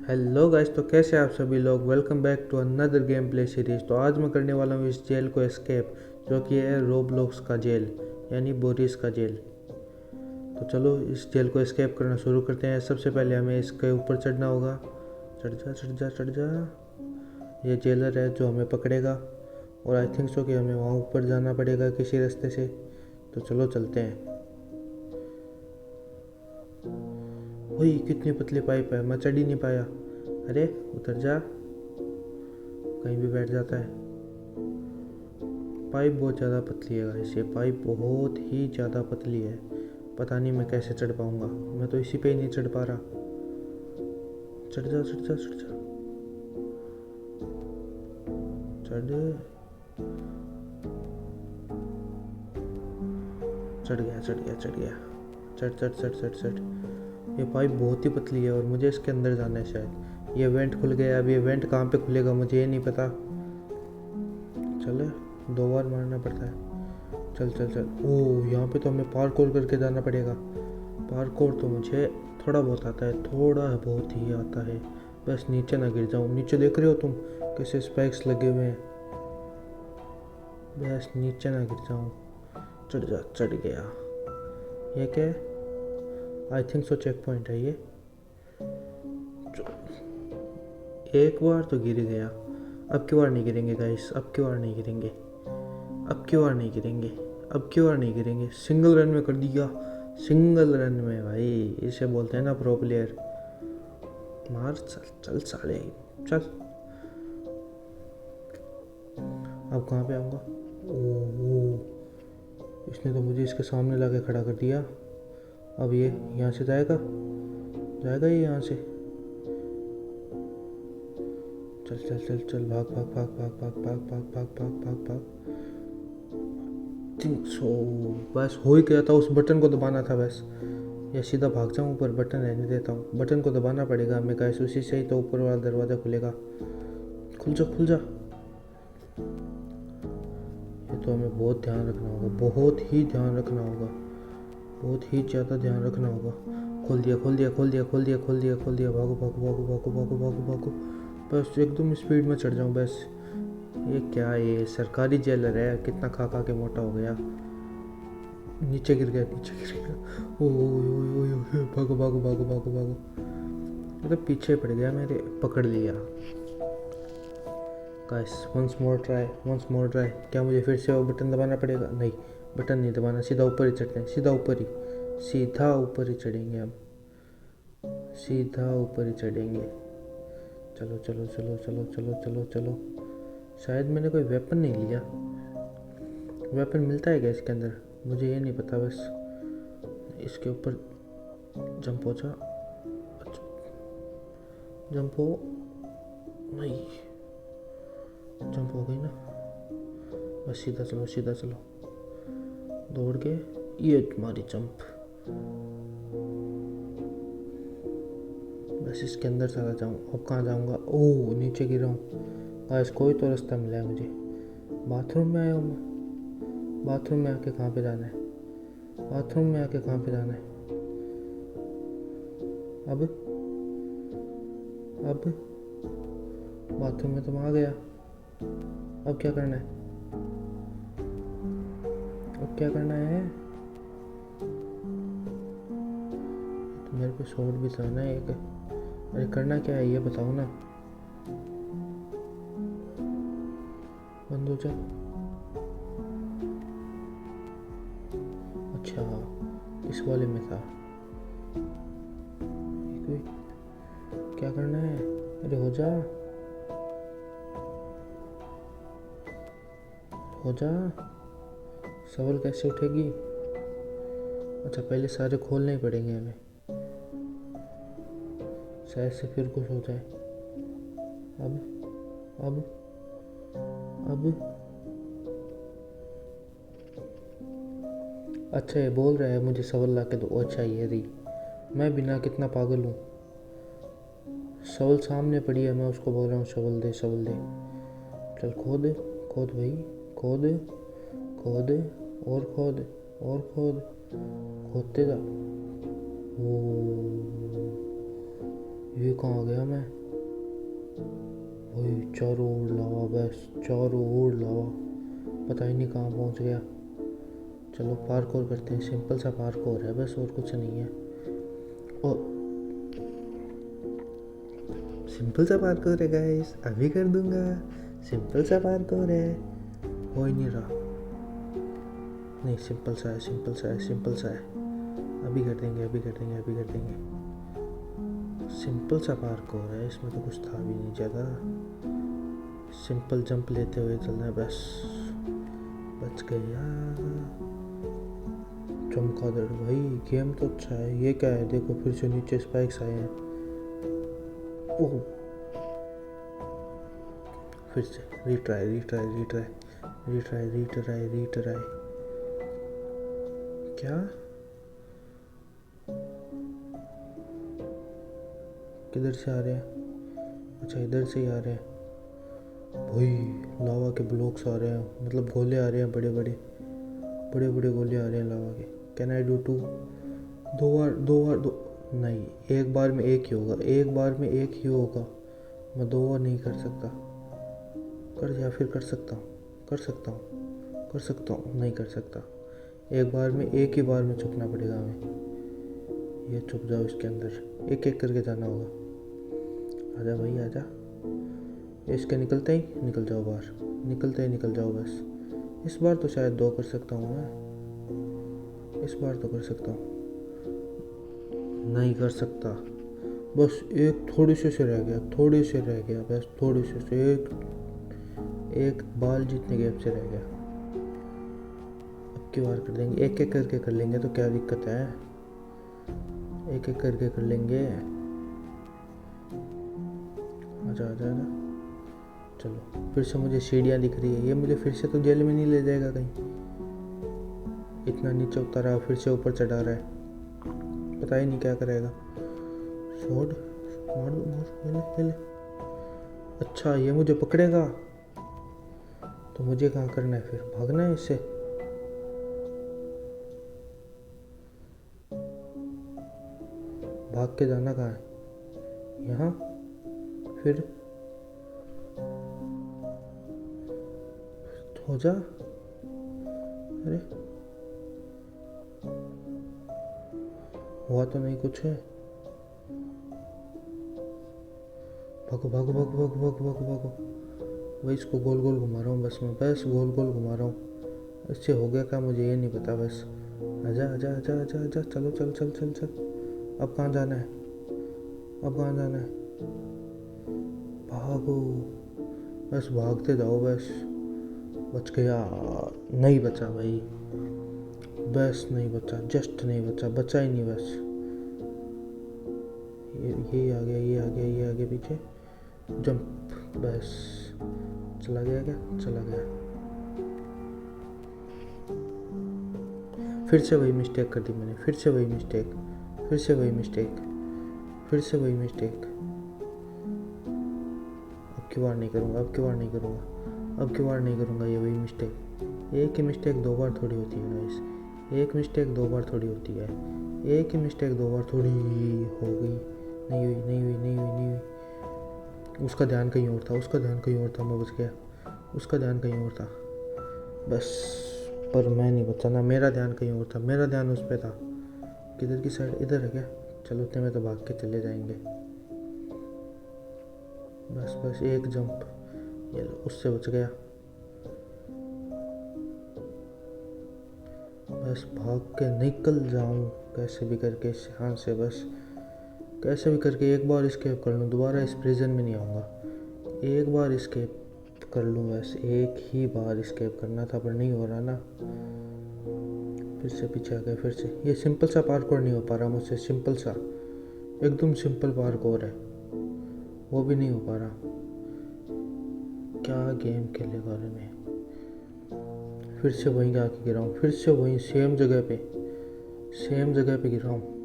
Hello guys, तो कैसे आप सभी लोग। Welcome back to another game play series. तो आज मैं करने वाला हूँ इस जेल को एस्केप, जो कि है रोब्लॉक्स का जेल, यानी बोरिस का जेल। तो चलो इस जेल को एस्केप करना शुरू करते हैं। सबसे पहले हमें इसके ऊपर चढ़ना होगा। चढ़ जा चढ़ जा चढ़ जा। ये जेलर है जो हमें पकड़ेगा, और आई थिंक सो कि हमें वहाँ ऊपर जाना पड़ेगा किसी रास्ते से। तो चलो चलते हैं। वही कितनी पतली पाइप है, मैं चढ़ ही नहीं पाया। अरे उतर जा, कहीं भी बैठ जाता है। पाइप बहुत ज़्यादा पतली है गाइस, ये पाइप बहुत ही ज़्यादा पतली है। पता नहीं मैं कैसे चढ़ पाऊँगा, मैं तो इसी पे ही नहीं चढ़ पा रहा। चढ़ जा चढ़ जा चढ़ जा चढ़। चढ़ गया चढ़ गया चढ़ गया। चढ़ चढ़ चढ़ चढ़ चढ़। ये पाइप बहुत ही पतली है और मुझे इसके अंदर जाना है शायद। ये वेंट खुल गया। अब ये वेंट कहाँ पे खुलेगा मुझे ये नहीं पता। चल, 2 बार मारना पड़ता है। चल चल चल। ओह, यहाँ पे तो हमें पार्कोर करके जाना पड़ेगा। पार्कोर तो मुझे थोड़ा बहुत आता है, थोड़ा बहुत ही आता है। बस नीचे ना गिर जाऊँ। नीचे देख रहे हो तुम कैसे स्पाइक्स लगे हुए हैं। बस नीचे ना गिर जाऊँ। चढ़ जा। चढ़ गया। ये क्या है? I think so checkpoint है ये। एक बार तो गिर गया, अब की बार नहीं गिरेंगे गाइस, अब की बार नहीं गिरेंगे, अब की बार नहीं गिरेंगे, अब की बार नहीं गिरेंगे। सिंगल रन में कर दिया, सिंगल रन में भाई, इसे बोलते हैं ना प्रो प्लेयर। मार, चल चल साले, चल। अब कहाँ पे आऊँगा? ओह, इसने तो मुझे इसके सामने ला के खड़ा कर दिया। अब ये यहाँ से जाएगा, जाएगा ये यहाँ से। चल चल चल चल, भाग भाग भाग भाग भाग भाग भाग भाग भाग भाग भाग। थिंक सो बस हो ही गया था। उस बटन को दबाना था बस, या सीधा भाग जाऊँ ऊपर। बटन रहने देता हूँ, बटन को दबाना पड़ेगा हमें गाइस, उसी से ही तो ऊपर वाला दरवाज़ा खुलेगा। खुल जा खुल जा। ये तो हमें बहुत ध्यान रखना होगा, बहुत ही ध्यान रखना होगा, बहुत ही ज़्यादा ध्यान रखना होगा। खोल दिया खोल दिया खोल दिया खोल दिया खोल दिया खोल दिया। भागो भागो भागो भागो भागो भागो भागो। बस एकदम स्पीड में चढ़ जाऊँ बस। ये क्या, ये सरकारी जेलर है, कितना खा खा के मोटा हो गया। नीचे गिर गया, नीचे गिर गया। ओ भागो भागो भागो भागो भागो। मतलब पीछे पड़ गया मेरे, पकड़ लिया। Guys once more try, once more try. क्या मुझे फिर से वो बटन दबाना पड़ेगा? नहीं, बटन नहीं दबाना, सीधा ऊपर ही चढ़ते हैं, सीधा ऊपर ही, सीधा ऊपर ही चढ़ेंगे हम, सीधा ऊपर ही चढ़ेंगे। चलो चलो चलो चलो चलो चलो चलो। शायद मैंने कोई वेपन नहीं लिया। वेपन मिलता है क्या इसके अंदर? मुझे ये नहीं पता। बस इसके ऊपर जंप हो जा। अच्छा, जंप हो, नहीं, जंप हो गई ना। बस सीधा चलो सीधा चलो, दौड़ के। ये तुम्हारी जंप। बस इसके अंदर चला जाऊँ। अब कहाँ जाऊँगा? ओह, नीचे गिरा हूँ गाइस। कोई तो रास्ता मिला है मुझे। बाथरूम में आया हूँ मैं। बाथरूम में आके कहाँ पे जाना है? बाथरूम में आके कहाँ पे जाना है? अब अब बाथरूम में तो मैं आ गया। अब क्या करना है? अब क्या करना है? तो मेरे को शॉट भी चलाना है एक। अरे करना क्या है ये बताओ ना। बंद हो जा। अच्छा, इस वाले में था। क्या करना है? अरे हो जा, हो जा। सवाल कैसे उठेगी? अच्छा, पहले सारे खोलने ही पड़ेंगे हमें, शायद से फिर कुछ हो जाए। अब अब अब। अच्छा, ये बोल रहा है मुझे सवाल ला के दो। अच्छा ये रही। मैं बिना कितना पागल हूँ। शवल सामने पड़ी है, मैं उसको बोल रहा हूँ शवल दे शवल दे। चल खोद, खोद भाई, खोद, खोद, और खोद, और खोद, खोदते जा। ओ, ये कहाँ गया मैं? वही चारों ओर लावा, बस चारों ओर लावा, पता ही नहीं कहाँ पहुँच गया। चलो पार्कोर करते हैं, सिंपल सा पार्कोर है बस, और कुछ नहीं है। और सिंपल सा पार्कोर है गाइस, अभी कर दूंगा। सिंपल सा पार्कोर है, हो ही नहीं रहा। नहीं सिंपल सा है, सिंपल सा है, सिंपल सा है। अभी कर देंगे, अभी कर देंगे, अभी कर देंगे। सिंपल सा पार्कोर है, इसमें तो कुछ था भी नहीं ज़्यादा। सिंपल जंप लेते हुए चलना है बस। बच गया। चमगादड़ भाई, गेम तो अच्छा है। ये क्या है? देखो फिर से नीचे स्पाइक्स आए हैं। ओह, फिर से retry retry retry retry retry retry. क्या? किधर से आ रहे हैं? अच्छा इधर से ही आ रहे हैं। भाई लावा के ब्लॉक्स आ रहे हैं, मतलब गोले आ रहे हैं, बड़े बड़े बड़े बड़े गोले आ रहे हैं लावा के। Can I do two? दो बार, दो बार, दो नहीं, एक बार में एक ही होगा, एक बार में एक ही होगा। मैं दो बार नहीं कर सकता। कर, या फिर कर सकता हूँ, कर सकता हूँ, कर सकता हूँ, नहीं कर सकता। एक बार में एक ही बार में छुपना पड़ेगा हमें। ये छुप जाओ इसके अंदर, एक एक करके जाना होगा। आजा भाई आजा। इसके निकलते ही निकल जाओ बाहर, निकलते ही निकल जाओ बस। इस बार तो शायद दो कर सकता हूँ मैं, इस बार तो कर सकता हूँ। नहीं कर सकता, बस एक थोड़े से रह गया, थोड़े से रह गया, बस थोड़े से एक बाल जीतने गैप से रह गया। अब की बार कर देंगे, एक एक करके कर लेंगे, तो क्या दिक्कत है? एक एक करके कर लेंगे। आजा आजा आजा। चलो फिर से मुझे सीढ़ियाँ दिख रही है, ये मुझे फिर से तो जेल में नहीं ले जाएगा कहीं? इतना नीचे उतारा, फिर से ऊपर चढ़ा रहा है, पता ही नहीं क्या करेगा। शॉट मार दो, मार, ले ले। अच्छा ये मुझे पकड़ेगा, तो मुझे कहाँ करना है? फिर भागना है इससे। भाग के जाना कहाँ है? यहाँ, फिर हो जा। अरे हुआ तो नहीं कुछ है। भागो भागो भागो भागो भागो भागो भागो। वही इसको गोल गोल घुमा रहा हूँ बस, मैं बस गोल गोल घुमा रहा हूँ। इससे हो गया क्या मुझे ये नहीं पता बस। आजा आजा आजा आजा आजा, चलो चल चल चल चल। अब कहाँ जाना है? अब कहाँ जाना है? भागो, बस भागते जाओ बस। बच गया? नहीं बचा भाई, बस नहीं बचा, जस्ट नहीं बचा, बचा ही नहीं बस। ये आ गया, ये आ गया, ये आ गया पीछे। जंप, बस। चला गया क्या? चला गया। फिर से वही मिस्टेक कर दी मैंने, फिर से वही मिस्टेक, फिर से वही मिस्टेक, फिर से वही मिस्टेक। अब की बार नहीं करूँगा, अब की बार नहीं करूँगा, अब की बार नहीं करूँगा ये वही मिस्टेक। एक ही मिस्टेक दो बार थोड़ी होती है गाइस, एक मिस्टेक दो बार थोड़ी होती है, एक ही मिस्टेक दो बार थोड़ी हो गई। नहीं हुई, नहीं हुई, नहीं हुई, नहीं हुई। उसका ध्यान कहीं और था, उसका ध्यान कहीं और था, मैं बच गया। उसका ध्यान कहीं और था बस, पर मैं नहीं बचा ना, मेरा ध्यान कहीं और था, मेरा ध्यान उस पर था। किधर की साइड? इधर है क्या? चलो उतने में तो भाग के चले जाएंगे। बस बस एक जंप, ये लो, उससे बच गया। बस भाग के निकल जाऊं कैसे भी करके इस यहाँ से, बस कैसे भी करके एक बार एस्केप कर लूँ, दोबारा इस प्रिजन में नहीं आऊँगा। एक बार एस्केप कर लूँ बस, एक ही बार एस्केप करना था, पर नहीं हो रहा ना। फिर से पीछे आ गया, फिर से। ये सिंपल सा पार्कोर नहीं हो पा रहा मुझसे, सिंपल सा, एकदम सिंपल पार्कोर है, वो भी नहीं हो पा रहा। क्या गेम खेलेगा रे मैं? फिर से वहीं आके गिरा हूँ, फिर से वहीं सेम जगह पे, सेम जगह पे गिरा हूँ।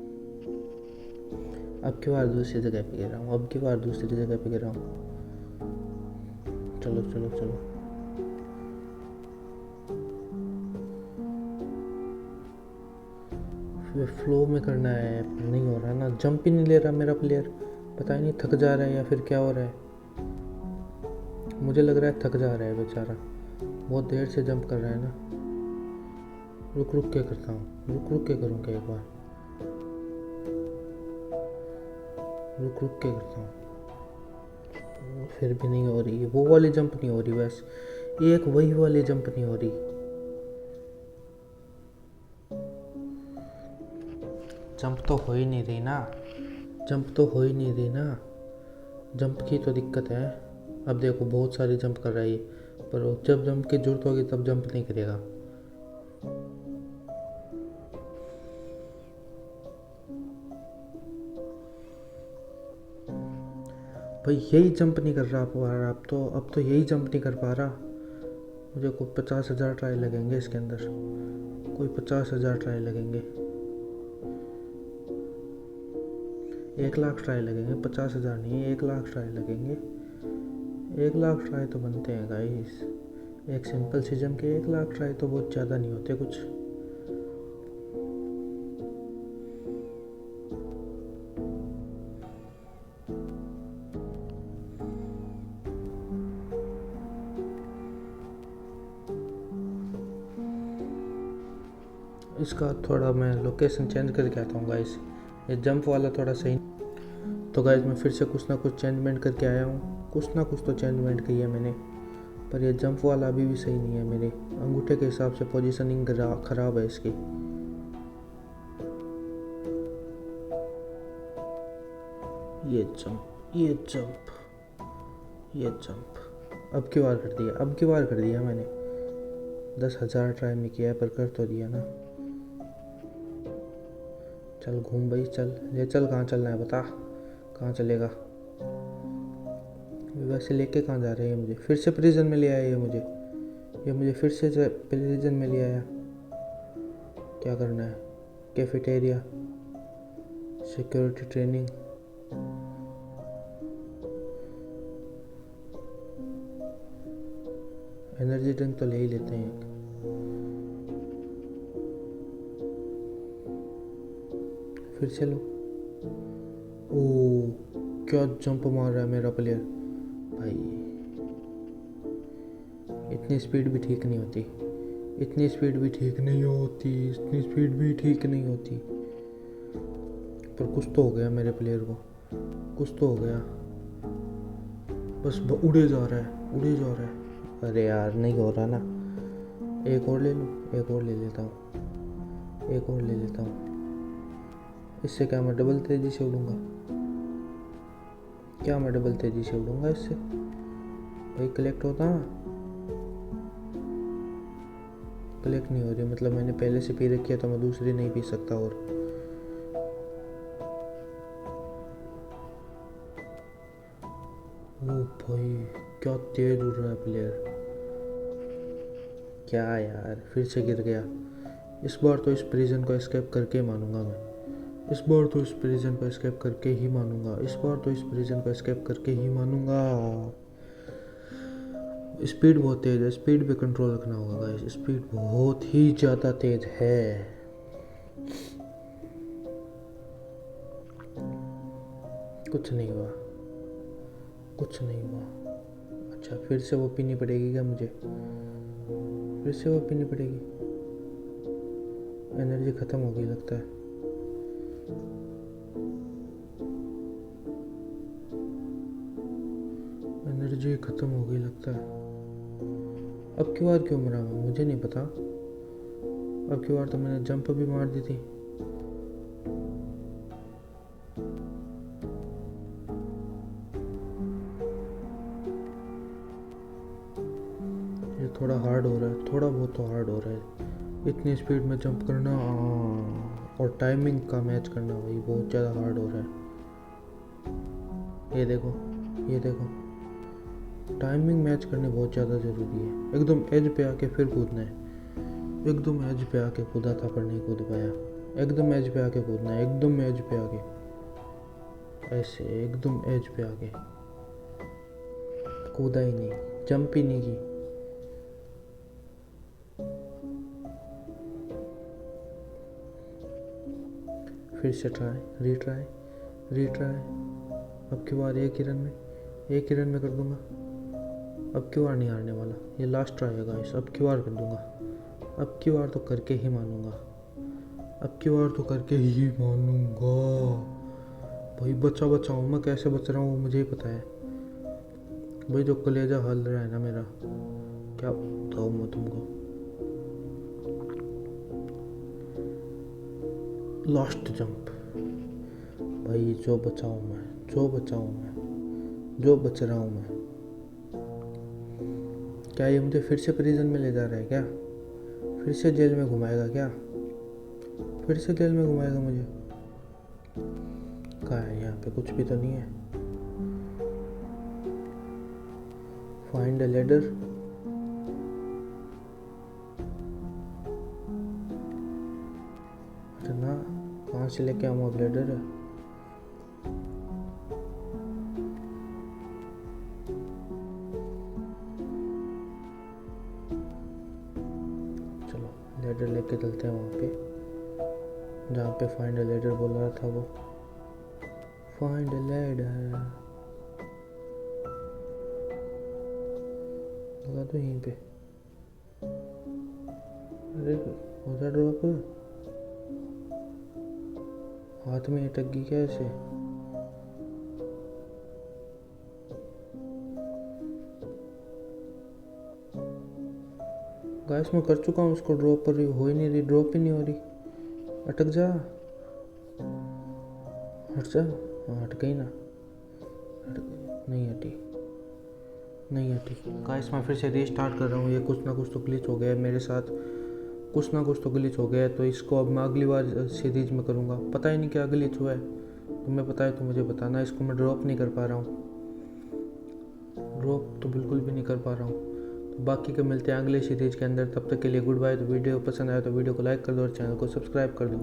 अब की बार दूसरी जगह पे गिरा हूँ, अब की बार दूसरी जगह पे गिरा हूँ। चलो चलो चलो। फ्लो में करना है, नहीं हो रहा ना, जंप ही नहीं ले रहा मेरा प्लेयर। पता ही नहीं थक जा रहा है या फिर क्या हो रहा है। मुझे लग रहा है थक जा रहा है बेचारा, बहुत देर से जंप कर रहा है ना। रुक रुक के करता हूँ, रुक रुक के करूँगा एक बार, रुक रुक के करता हूँ। फिर भी नहीं हो रही, वो वाली जंप नहीं हो रही, बस एक वही वाली जंप नहीं हो रही। जंप तो हो ही नहीं रही ना, जंप तो हो ही नहीं रही ना, जंप की तो दिक्कत है। अब देखो बहुत सारी जंप कर रहा है ये, पर जब जंप की जरूरत होगी तब जंप नहीं करेगा। भाई यही जंप नहीं कर रहा अब तो यही जंप नहीं कर पा रहा। मुझे कोई 50,000 ट्राई लगेंगे इसके अंदर, कोई 50,000 ट्राई लगेंगे, 1,00,000 ट्राई लगेंगे, 50,000 नहीं, 1,00,000 ट्राई लगेंगे। 1,00,000 ट्राई तो बनते हैं गाइस, एक सिंपल सी जंप के 1,00,000 ट्राई तो बहुत ज़्यादा नहीं होते कुछ। इसका थोड़ा मैं लोकेशन चेंज करके आता हूँ गाइस, ये जंप वाला थोड़ा सही। तो गाइस मैं फिर से कुछ ना कुछ चेंजमेंट करके आया हूँ, कुछ ना कुछ तो चेंजमेंट की है मैंने, पर ये जंप वाला अभी भी सही नहीं है। मेरे अंगूठे के हिसाब से पोजीशनिंग खराब है इसकी। ये जंप, ये जंप, ये जंप अब की बार कर दिया, अब की बार कर दिया मैंने। 10,000 ट्राई में किया है पर कर तो दिया ना। चल घूम भाई चल, ये चल, कहाँ चलना है बता, कहाँ चलेगा। वैसे लेके कहाँ जा रहे हैं, मुझे फिर से प्रिजन में ले आया ये मुझे फिर से प्रिजन में ले आया। क्या करना है, cafeteria, security training, energy drink तो ले ही लेते हैं एक। फिर से लो। ओ क्या जंप मार रहा है मेरा प्लेयर भाई, इतनी स्पीड भी ठीक नहीं होती, इतनी स्पीड भी ठीक नहीं होती, इतनी स्पीड भी ठीक नहीं होती। पर कुछ तो हो गया मेरे प्लेयर को, कुछ तो हो गया, बस उड़े जा रहा है, उड़े जा रहा है। अरे यार नहीं हो रहा ना, एक और ले लूँ, एक और ले लेता हूँ, एक और ले लेता हूँ। इससे क्या मैं डबल तेजी से उड़ूंगा, क्या मैं डबल तेजी से उड़ूंगा इससे भाई। कलेक्ट होता ना, कलेक्ट नहीं हो रही, मतलब मैंने पहले से पी रखी है तो मैं दूसरी नहीं पी सकता। और ओ भाई क्या तेज उड़ रहा है प्लेयर, क्या यार फिर से गिर गया। इस बार तो इस प्रिजन को एस्केप करके मानूंगा मैं, इस बार तो इस प्रिजन को एस्केप करके ही मानूंगा, इस बार तो इस प्रिजन को एस्केप करके ही मानूंगा। स्पीड बहुत तेज है, स्पीड पे कंट्रोल रखना होगा गाइस, स्पीड बहुत ही ज़्यादा तेज है। कुछ नहीं हुआ, कुछ नहीं हुआ। अच्छा फिर से वो पीनी पड़ेगी क्या मुझे, फिर से वो पीनी पड़ेगी। एनर्जी ख़त्म हो गई लगता है। एनर्जी ख़त्म हो गई लगता है। अब की बार क्यों मरा मैं, मुझे नहीं पता। अब की बार तो मैंने जंप भी मार दी थी। ये थोड़ा हार्ड हो रहा है, थोड़ा बहुत तो हार्ड हो रहा है। इतनी स्पीड में जंप करना और टाइमिंग का मैच करना भाई बहुत ज़्यादा हार्ड हो रहा है। ये देखो, ये देखो, टाइमिंग मैच करनी बहुत ज़्यादा ज़रूरी है। एकदम एज पे आके फिर कूदना है, एकदम एज पे आके कूदा था पर नहीं कूद पाया। एकदम एज पे आके कूदना है, एकदम एज पे आके, ऐसे एकदम एज पे आके कूदा ही नहीं, जंप ही नहीं की। फिर से ट्राई, रीट्राई, रीट्राई, अब की बार एक ही रन में कर दूंगा। अब की बार नहीं हारने वाला, ये लास्ट ट्राई है गाइस। अब की बार कर दूंगा, अब की बार तो करके ही मानूंगा, अब की बार तो करके ही मानूंगा। भाई बचाऊँ, मैं कैसे बच रहा हूँ वो मुझे ही पता है भाई। जो कलेजा हल रहा है ना मेरा, क्या बताऊँ मैं तुमको। लास्ट जंप भाई, जो बच रहा हूँ मैं। क्या ये मुझे फिर से प्रिजन में ले जा रहा है क्या? फिर से जेल में घुमाएगा क्या? फिर से जेल में घुमाएगा मुझे? कहाँ है? यहाँ पे कुछ भी तो नहीं है। Find a ladder. अरे ना, कहाँ से लेके आऊँ अब लेडर? चलो लेडर लेके चलते हैं वहाँ पे जहाँ पे फाइंड अ लेडर बोल रहा था वो। फाइंड अ लेडर लगा दो यहीं पे। अरे हो जा ड्रॉप, हाथ में अटक गई क्या ऐसे? गाइस मैं कर चुका हूँ उसको ड्रॉप, पर हो ही नहीं रही, ड्रॉप ही नहीं हो रही। अटक जा, हट जा। हाँ हट गई ना, नहीं हटी। गाइस मैं फिर से रीस्टार्ट कर रहा हूँ। ये कुछ ना कुछ तो ग्लिच हो गया है मेरे साथ, तो इसको अब मैं अगली बार सीरीज में करूँगा। पता ही नहीं क्या ग्लिच हुआ है, तुम्हें पता है तो मुझे बताना। इसको मैं ड्रॉप नहीं कर पा रहा हूँ, ड्रॉप तो बिल्कुल भी नहीं कर पा रहा हूँ। तो बाकी के मिलते हैं अगले सीरीज के अंदर, तब तक के लिए गुड बाय। तो वीडियो पसंद आया तो वीडियो को लाइक कर दो और चैनल को सब्सक्राइब कर दो।